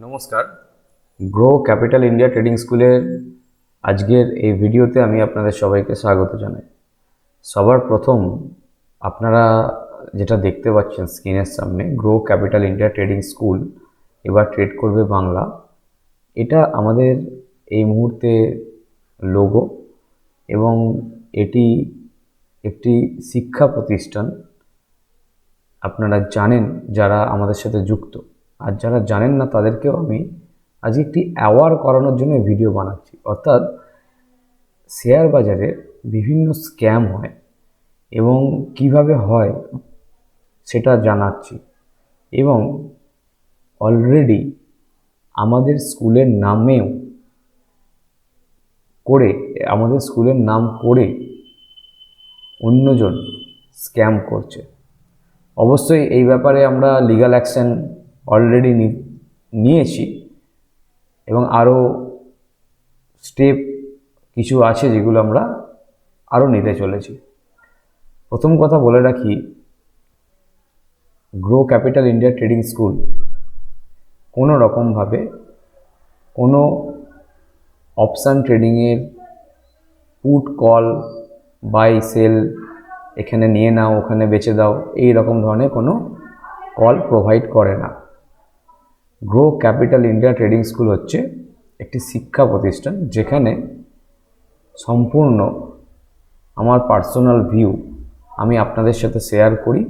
নমস্কার, grow Capital India trading স্কুলের আজকের এই ভিডিওতে আমি আপনাদের সবাইকে স্বাগত জানাই। সবার প্রথম আপনারা যেটা দেখতে পাচ্ছেন স্ক্রিনের সামনে, grow Capital India Trading school এবার ট্রেড করবে বাংলা, এটা আমাদের এই মুহূর্তে লোগো এবং এটি একটি শিক্ষা প্রতিষ্ঠান। আপনারা জানেন যারা আমাদের সাথে যুক্ত, আর যারা জানেন না তাদেরকেও আমি আজকে একটি অ্যাওয়ার করানোর জন্য ভিডিও বানাচ্ছি। অর্থাৎ শেয়ার বাজারে বিভিন্ন স্ক্যাম হয় এবং কিভাবে হয় সেটা জানাচ্ছি। এবং অলরেডি আমাদের স্কুলের নাম করে অন্যজন স্ক্যাম করছে। অবশ্যই এই ব্যাপারে আমরা লিগ্যাল অ্যাকশন অলরেডি নিয়েছি এবং আরও স্টেপ কিছু আছে যেগুলো আমরা আরও নিতে চলেছি। প্রথম কথা বলে রাখি, Grow Capital India Trading School কোনো রকমভাবে কোনো অপশান ট্রেডিংয়ের পুট কল বাই সেল, এখানে নিয়ে নাও ওখানে বেচে দাও, এই রকম ধরনের কোনো কল প্রোভাইড করে না। Grow Capital India Trading school হচ্ছে একটি শিক্ষা প্রতিষ্ঠান যেখানে সম্পূর্ণ আমার পার্সোনাল ভিউ আমি আপনাদের সাথে শেয়ার করি,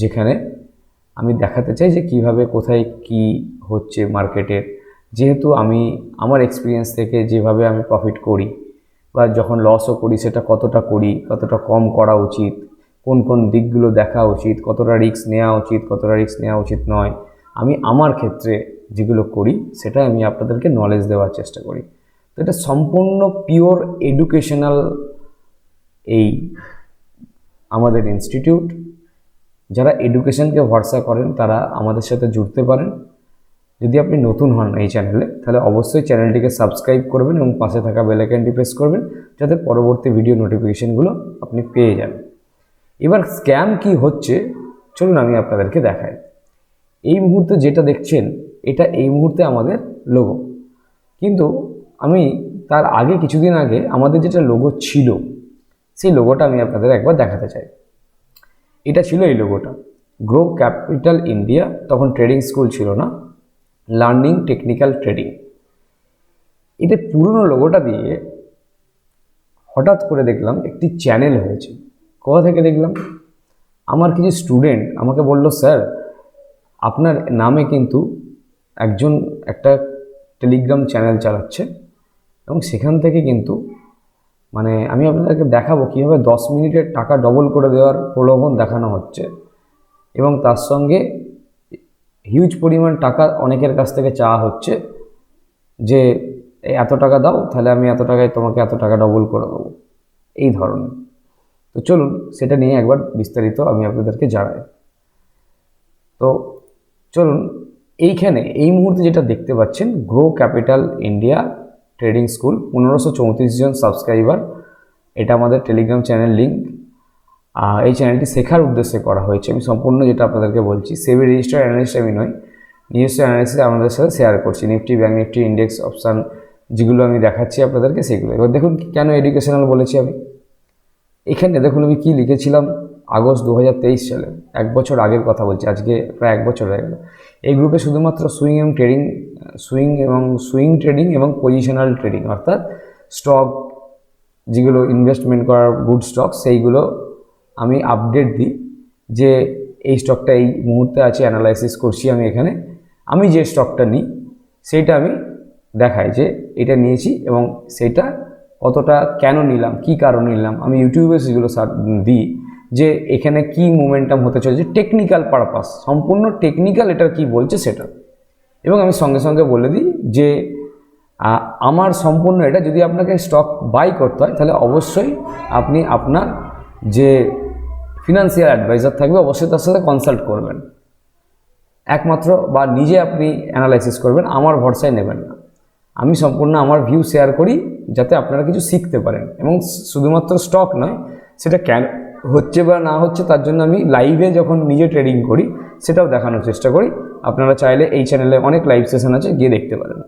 যেখানে আমি দেখাতে চাই যে কিভাবে কোথায় কি হচ্ছে মার্কেটের। যেহেতু আমি আমার এক্সপিরিয়েন্স থেকে যেভাবে আমি প্রফিট করি বা যখন লসও করি সেটা কতটা করি, কতটা কম করা উচিত, কোন কোন দিকগুলো দেখা উচিত, কতটা রিস্ক নেওয়া উচিত, কতটা রিস্ক নেওয়া উচিত নয়, আমি আমার ক্ষেত্রে যেগুলো করি সেটা আমি আপনাদেরকে নলেজ দেওয়ার চেষ্টা করি। তো এটা সম্পূর্ণ পিওর এডুকেশনাল এই আমাদের ইনস্টিটিউট। যারা এডুকেশনকে ভরসা করেন তারা আমাদের সাথে জুড়তে পারেন। যদি আপনি নতুন হন এই চ্যানেলে তাহলে অবশ্যই চ্যানেলটিকে সাবস্ক্রাইব করবেন এবং পাশে থাকা বেল আইকনটি প্রেস করবেন যাতে পরবর্তী ভিডিও নোটিফিকেশনগুলো আপনি পেয়ে যান। এবার স্ক্যাম কি হচ্ছে চলুন আমি আপনাদেরকে দেখাই। এই মুহূর্তে যেটা দেখছেন এটা এই মুহূর্তে আমাদের লোগো, কিন্তু আমি তার আগে কিছুদিন আগে আমাদের যেটা লোগো ছিল সেই লোগোটা আমি আপনাদের একবার দেখাতে চাই। এটা ছিল এই লোগোটা, গ্রো ক্যাপিটাল ইন্ডিয়া, তখন ট্রেডিং স্কুল ছিল না, লার্নিং টেকনিক্যাল ট্রেডিং। এটা পুরনো লোগোটা দিয়ে হঠাৎ করে দেখলাম একটি চ্যানেল হয়েছে। কোথা থেকে দেখলাম? আমার কিছু স্টুডেন্ট আমাকে বলল, স্যার আপনার নামে কিন্তু একজন একটা টেলিগ্রাম চ্যানেল চালাচ্ছে এবং সেখান থেকে কিন্তু আমি আপনাদেরকে দেখাবো কীভাবে 10 মিনিটের টাকা ডবল করে দেওয়ার প্রলোভন দেখানো হচ্ছে এবং তার সঙ্গে হিউজ পরিমাণ টাকা অনেকের কাছ থেকে চাওয়া হচ্ছে যে এত টাকা দাও তাহলে আমি এত টাকায় তোমাকে এত টাকা ডবল করে দেবো, এই ধরনের। তো চলুন সেটা নিয়ে একবার বিস্তারিত আমি আপনাদেরকে জানাই। তো চলুন, এইখানে এই মুহূর্তে যেটা দেখতে পাচ্ছেন grow Capital India Trading school, 1534 জন সাবস্ক্রাইবার, এটা আমাদের টেলিগ্রাম চ্যানেল লিঙ্ক। এই চ্যানেলটি শেখার উদ্দেশ্যে করা হয়েছে। আমি সম্পূর্ণ যেটা আপনাদেরকে বলছি, সেবি রেজিস্টার্ড অ্যানালিস্ট আমি নই, নিজস্ব অ্যানালিসিস আপনাদের সাথে শেয়ার করছি। Nifty, bank Nifty, index, option যেগুলো আমি দেখাচ্ছি আপনাদেরকে সেগুলো। এবার দেখুন কেন এডুকেশনাল বলেছি আমি। এখানে দেখুন আমি কী লিখেছিলাম আগস্ট 2023 সালে, 1 বছর আগের কথা বলছি, আজকে প্রায় 1 বছর হয়ে গেল। এই গ্রুপে শুধুমাত্র সুইং ট্রেডিং এবং পজিশনাল ট্রেডিং, অর্থাৎ স্টক যেগুলো ইনভেস্টমেন্ট করার গুড স্টক সেইগুলো আমি আপডেট দিই যে এই স্টকটা এই মুহূর্তে আছে, অ্যানালাইসিস করছি আমি এখানে। আমি যে স্টকটা নিই সেইটা আমি দেখাই যে এটা নিয়েছি এবং সেইটা কতটা কেন নিলাম, কি কারণে নিলাম। আমি ইউটিউবে সেগুলো দিই যে এখানে কি মোমেন্টাম হতে চলেছে, টেকনিক্যাল পারপাস, সম্পূর্ণ টেকনিক্যাল এটার কি বলছে সেটা। এবং আমি সঙ্গে সঙ্গে বলে দিই যে আমার সম্পূর্ণ এটা, যদি আপনাকে স্টক বাই করতে হয় তাহলে অবশ্যই আপনি আপনার যে ফিনান্সিয়াল অ্যাডভাইজার থাকবে অবশ্যই তার সাথে কনসাল্ট করবেন একমাত্র, বা নিজে আপনি অ্যানালাইসিস করবেন, আমার ভরসায় নেবেন না। আমি সম্পূর্ণ আমার ভিউ শেয়ার করি যাতে আপনারা কিছু শিখতে পারেন। এবং শুধুমাত্র স্টক নয়, সেটা কেন হচ্ছে বা না হচ্ছে তার জন্য আমি লাইভে যখন নিজে ট্রেডিং করি সেটাও দেখানোর চেষ্টা করি। আপনারা চাইলে এই চ্যানেলে অনেক লাইভ সেশন আছে, গিয়ে দেখতে পারেন।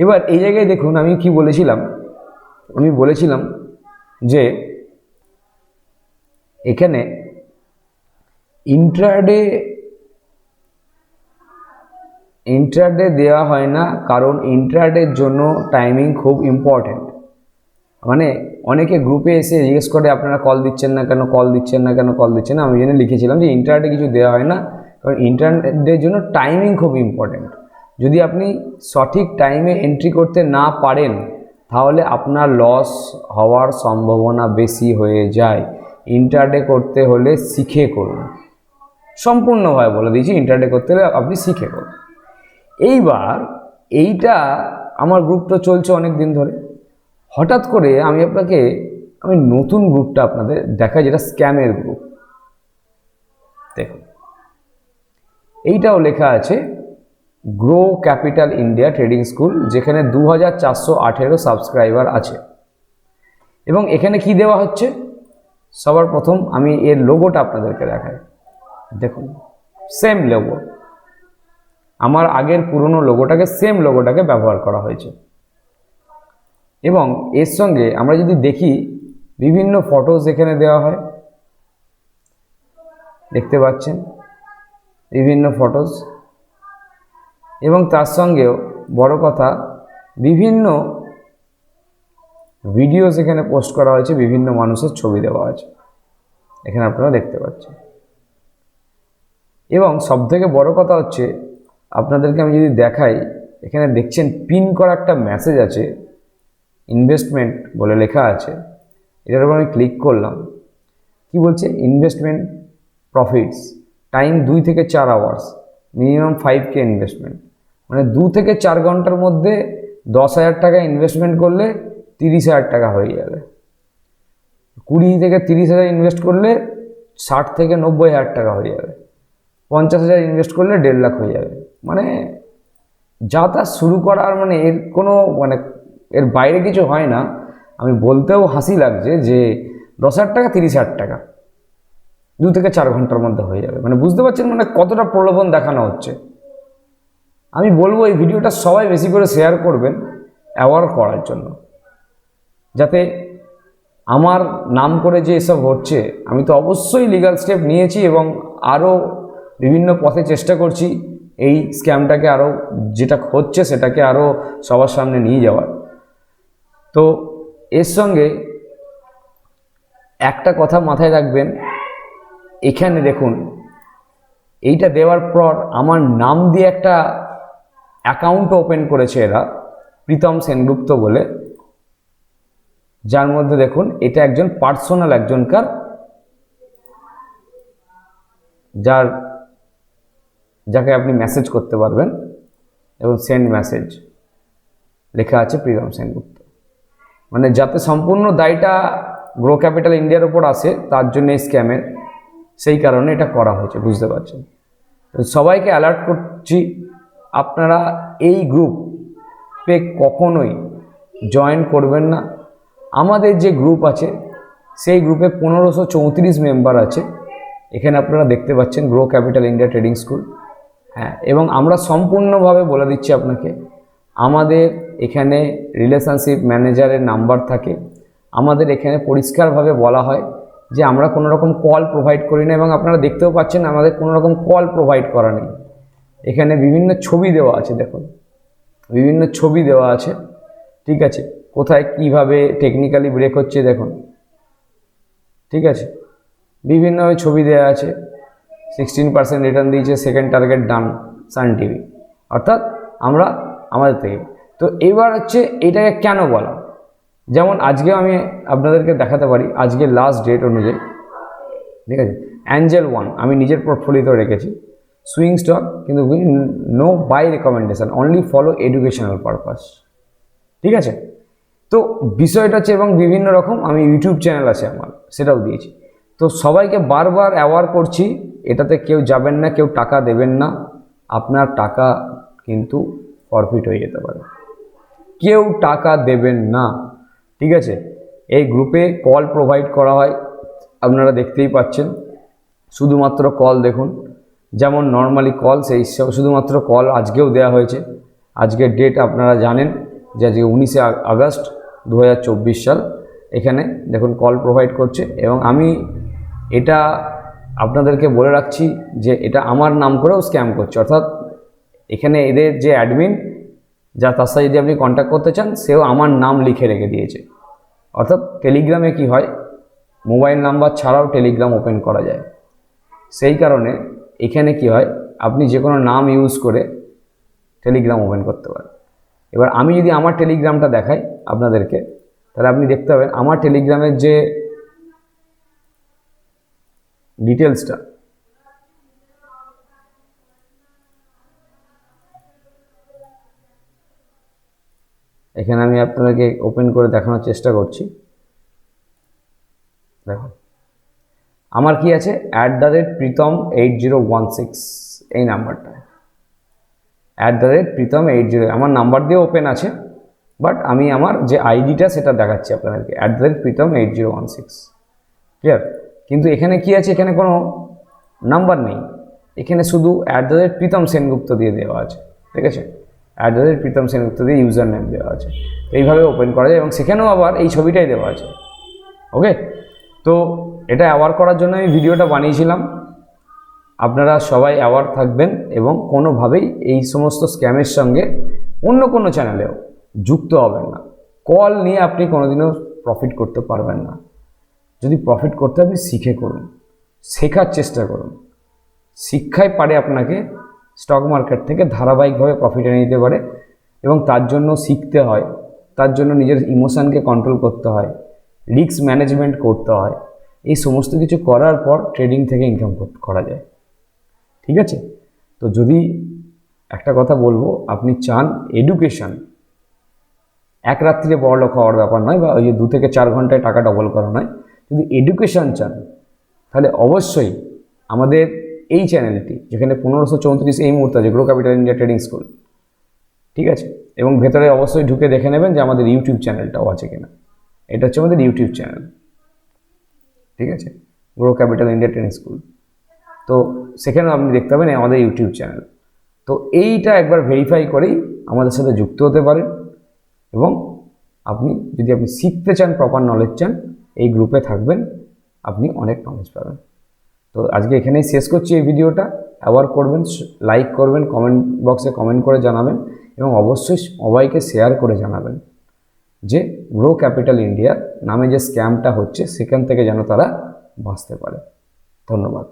এবার এই জায়গায় দেখুন আমি কি বলেছিলাম, আমি বলেছিলাম যে এখানে ইন্ট্রাডে দেওয়া হয় না, কারণ ইন্ট্রাডের জন্য টাইমিং খুব ইম্পর্ট্যান্ট। মানে অনেকে গ্রুপে এসে জিজ্ঞেস করে আপনারা কল দিচ্ছেন না কেন, কল দিচ্ছেন না কেন, কল দিচ্ছেন না। আমি জেনে লিখেছিলাম যে ইন্ট্রাডে কিছু দেওয়া হয় না, কারণ ইন্টারনেটের জন্য টাইমিং খুব ইম্পর্ট্যান্ট। যদি আপনি সঠিক টাইমে এন্ট্রি করতে না পারেন তাহলে আপনার লস হওয়ার সম্ভাবনা বেশি হয়ে যায়। ইন্টারডে করতে হলে শিখে করুন, সম্পূর্ণভাবে বলে দিয়েছি, ইন্টারডে করতে হলে আপনি শিখে করুন। এইবার এইটা আমার গ্রুপটা চলছে অনেক দিন ধরে, হঠাৎ করে আমি নতুন গ্রুপটা আপনাদের দেখাই, যেটা স্ক্যামের গ্রুপ। দেখুন এইটাও লেখা আছে grow Capital India Trading school, যেখানে 2418 সাবস্ক্রাইবার আছে। এবং এখানে কি দেওয়া হচ্ছে, সবার প্রথম আমি এর লোগোটা আপনাদেরকে দেখাই। দেখুন সেম লোগো, আমার আগের পুরনো লোগোটাকে, সেম লোগোটাকে ব্যবহার করা হয়েছে। এবং এর সঙ্গে আমরা যদি দেখি বিভিন্ন ফটোজ এখানে দেওয়া হয়, দেখতে পাচ্ছেন বিভিন্ন ফটোজ। এবং তার সঙ্গেও বড় কথা, বিভিন্ন ভিডিওস এখানে পোস্ট করা হয়েছে, বিভিন্ন মানুষের ছবি দেওয়া আছে, এখানে আপনারা দেখতে পাচ্ছেন। এবং সবথেকে বড় কথা হচ্ছে, আপনাদেরকে আমি যদি দেখাই, এখানে দেখছেন পিন করা একটা মেসেজ আছে, ইনভেস্টমেন্ট বলে লেখা আছে। এটার উপর আমি ক্লিক করলাম, কি বলছে, ইনভেস্টমেন্ট প্রফিটস, টাইম 2 থেকে 4 আওয়ার্স, মিনিমাম 5K ইনভেস্টমেন্ট। মানে 2 থেকে 4 ঘন্টার মধ্যে 10,000 টাকা ইনভেস্টমেন্ট করলে 30,000 টাকা হয়ে যাবে। 20 থেকে 30,000 ইনভেস্ট করলে 60 থেকে 90,000 টাকা হয়ে যাবে। 50,000 ইনভেস্ট করলে 1.5 লাখ হয়ে যাবে। মানে যা তা শুরু করার, মানে এর কোনো এর বাইরে কিছু হয় না। আমি বলতেও হাসি লাগছে যে 10,000 টাকা 30,000 টাকা 2 থেকে 4 ঘন্টার মধ্যে হয়ে যাবে। মানে বুঝতে পারছেন মানে কতটা প্রলোভন দেখানো হচ্ছে। আমি বলবো এই ভিডিওটা সবাই বেশি করে শেয়ার করবেন অ্যাওয়ার করার জন্য, যাতে আমার নাম করে যে এসব হচ্ছে, আমি তো অবশ্যই লিগ্যাল স্টেপ নিয়েছি এবং আরও বিভিন্ন পথে চেষ্টা করছি এই স্ক্যামটাকে আরও, যেটা হচ্ছে সেটাকে আরও সবার সামনে নিয়ে যাওয়ার। তো এর সঙ্গে একটা কথা মাথায় রাখবেন, এখানে দেখুন এইটা দেওয়ার পর আমার নাম দিয়ে একটা অ্যাকাউন্ট ওপেন করেছে এরা, প্রীতম সেনগুপ্ত বলে, যার মধ্যে দেখুন এটা একজন পার্সোনাল একজনকার, যাকে আপনি মেসেজ করতে পারবেন, এবং সেন্ড মেসেজ লেখা আছে প্রীতম সেনগুপ্ত। মানে যাতে সম্পূর্ণ দায়টা গ্রো ক্যাপিটাল ইন্ডিয়ার ওপর আসে, তার জন্য এই স্ক্যামের, সেই কারণে এটা করা হয়েছে, বুঝতে পারছেন। তো সবাইকে অ্যালার্ট করছি, আপনারা এই গ্রুপে কখনোই জয়েন করবেন না। আমাদের যে গ্রুপ আছে সেই গ্রুপে 1534 মেম্বার আছে, এখানে আপনারা দেখতে পাচ্ছেন grow Capital India Trading school. হ্যাঁ, এবং আমরা সম্পূর্ণভাবে বলে দিচ্ছি আপনাকে, আমাদের এখানে রিলেশনশিপ ম্যানেজারের নাম্বার থাকে। আমাদের এখানে পরিষ্কারভাবে বলা হয় যে আমরা কোনো রকম কল প্রোভাইড করি না, এবং আপনারা দেখতেও পাচ্ছেন আমাদের কোনো রকম কল প্রোভাইড করা নেই। এখানে বিভিন্ন ছবি দেওয়া আছে, দেখুন বিভিন্ন ছবি দেওয়া আছে, ঠিক আছে, কোথায় কিভাবে টেকনিক্যালি ব্রেক হচ্ছে দেখুন, ঠিক আছে, বিভিন্নভাবে ছবি দেওয়া আছে। 16% রিটার্ন দিয়েছে, সেকেন্ড টার্গেট ডান, সান টিভি, অর্থাৎ আমরা আমাদের থেকে। তো এবার হচ্ছে এটাকে কেন বলা, যেমন আজকে আমি আপনাদেরকে দেখাতে পারি, আজকে লাস্ট ডেট অনুযায়ী, ঠিক আছে, অ্যাঞ্জেল 1 আমি নিজের পোর্টফোলিওতে রেখেছি, সুইং স্টক, কিন্তু no buy recommendation, only follow educational purpose, ঠিক আছে। তো বিষয়টা হচ্ছে, এবং বিভিন্ন রকম আমি ইউটিউব চ্যানেল আছে আমার, সেটাও দিয়েছি। তো সবাইকে বারবার অ্যাওয়ার করছি, এটাতে কেউ যাবেন না, কেউ টাকা দেবেন না, আপনার টাকা কিন্তু ফরফিট হয়ে যেতে পারে, কেউ টাকা দেবেন না, ঠিক আছে। এই গ্রুপে কল প্রোভাইড করা হয়, আপনারা দেখতেই পাচ্ছেন, শুধুমাত্র কল দেখুন, যেমন নর্মালি কল, সেই শুধুমাত্র কল আজকেও দেওয়া হয়েছে। আজকের ডেট আপনারা জানেন যে আজকে 19শে আগস্ট 2024 সাল। এখানে দেখুন কল প্রোভাইড করছে, এবং আমি এটা আপনাদেরকে বলে রাখছি যে এটা আমার নাম করেও স্ক্যাম করছে। অর্থাৎ এখানে এদের যে অ্যাডমিন, তার সাথে যদি আপনি কন্ট্যাক্ট করতে চান, সেও আমার নাম লিখে রেখে দিয়েছে। অর্থাৎ টেলিগ্রামে কি হয়, মোবাইল নাম্বার ছাড়াও টেলিগ্রাম ওপেন করা যায়। সেই কারণে এখানে কি হয়, আপনি যে কোনো নাম ইউজ করে টেলিগ্রাম ওপেন করতে পারেন। এবার আমি যদি আমার টেলিগ্রামটা দেখাই আপনাদেরকে, তাহলে আপনি দেখতে পাবেন আমার টেলিগ্রামের যে ডিটেলসটা, এখানে আমি আপনাদেরকে ওপেন করে দেখানোর চেষ্টা করছি। দেখুন আমার কি আছে, @Pritam8016 এই নাম্বারটা, @Pritam80 আমার নাম্বার দিয়ে ওপেন আছে, বাট আমি আমার যে আইডিটা সেটা দেখাচ্ছি আপনাদেরকে, @Pritam8016। ক্লিয়ার? কিন্তু এখানে কি আছে, এখানে কোনো নাম্বার নেই, এখানে শুধু @Pritam সেনগুপ্ত দিয়ে দেওয়া আছে। ঠিক আছে, @Pritam সেনগুপ্ত দিয়ে ইউজার নেম দেওয়া আছে। এইভাবে ওপেন করা যায়, এবং সেখানেও আবার এই ছবিটাই দেওয়া আছে। ওকে, তো এটা অ্যাওয়ার করার জন্য আমি ভিডিওটা বানিয়েছিলাম। আপনারা সবাই অ্যাওয়ার থাকবেন এবং কোনোভাবেই এই সমস্ত স্ক্যামের সঙ্গে অন্য কোনো চ্যানেলেও যুক্ত হবেন না। কল নিয়ে আপনি কোনোদিনও প্রফিট করতে পারবেন না। যদি প্রফিট করতে আপনি শিখে করুন, শেখার চেষ্টা করুন। শিক্ষাই পারে আপনাকে স্টক মার্কেট থেকে ধারাবাহিকভাবে প্রফিট এনে দিতে পারে, এবং তার জন্য শিখতে হয়, তার জন্য নিজের ইমোশানকে কন্ট্রোল করতে হয়, রিস্ক ম্যানেজমেন্ট করতে হয়। এই সমস্ত কিছু করার পর ট্রেডিং থেকে ইনকাম করা যায়। ঠিক আছে, তো যদি একটা কথা বলবো, আপনি চান এডুকেশান, এক রাত্রিরে বড়লোক হওয়ার ব্যাপার নয়, বা ওই যে 2 থেকে 4 ঘন্টায় টাকা ডবল করা নয়, যদি এডুকেশান চান তাহলে অবশ্যই আমাদের এই চ্যানেলটি, যেখানে 1534 এই মুহূর্তে আছে, grow Capital India Trading school. ঠিক আছে, এবং ভেতরে অবশ্যই ঢুকে দেখে নেবেন যে আমাদের ইউটিউব চ্যানেলটাও আছে কিনা। এটা হচ্ছে আমাদের ইউটিউব চ্যানেল। ঠিক আছে, grow Capital India Trading school. তো সেখানেও আপনি দেখতে পাবেন আমাদের ইউটিউব চ্যানেল। তো এইটা একবার ভেরিফাই করেই আমাদের সাথে যুক্ত হতে পারেন, এবং আপনি যদি শিখতে চান, প্রপার নলেজ চান, এই গ্রুপে থাকবেন, আপনি অনেক নলেজ পাবেন। তো আজকে এখানেই শেষ করছি এই ভিডিওটা। অ্যাওয়ার করবেন, লাইক করবেন, কমেন্ট বক্সে কমেন্ট করে জানাবেন, এবং অবশ্যই সবাইকে শেয়ার করে জানাবেন যে গ্রো ক্যাপিটাল ইন্ডিয়া নামে যে স্ক্যামটা হচ্ছে সেখান থেকে যেন তারা বাঁচতে পারে। ধন্যবাদ।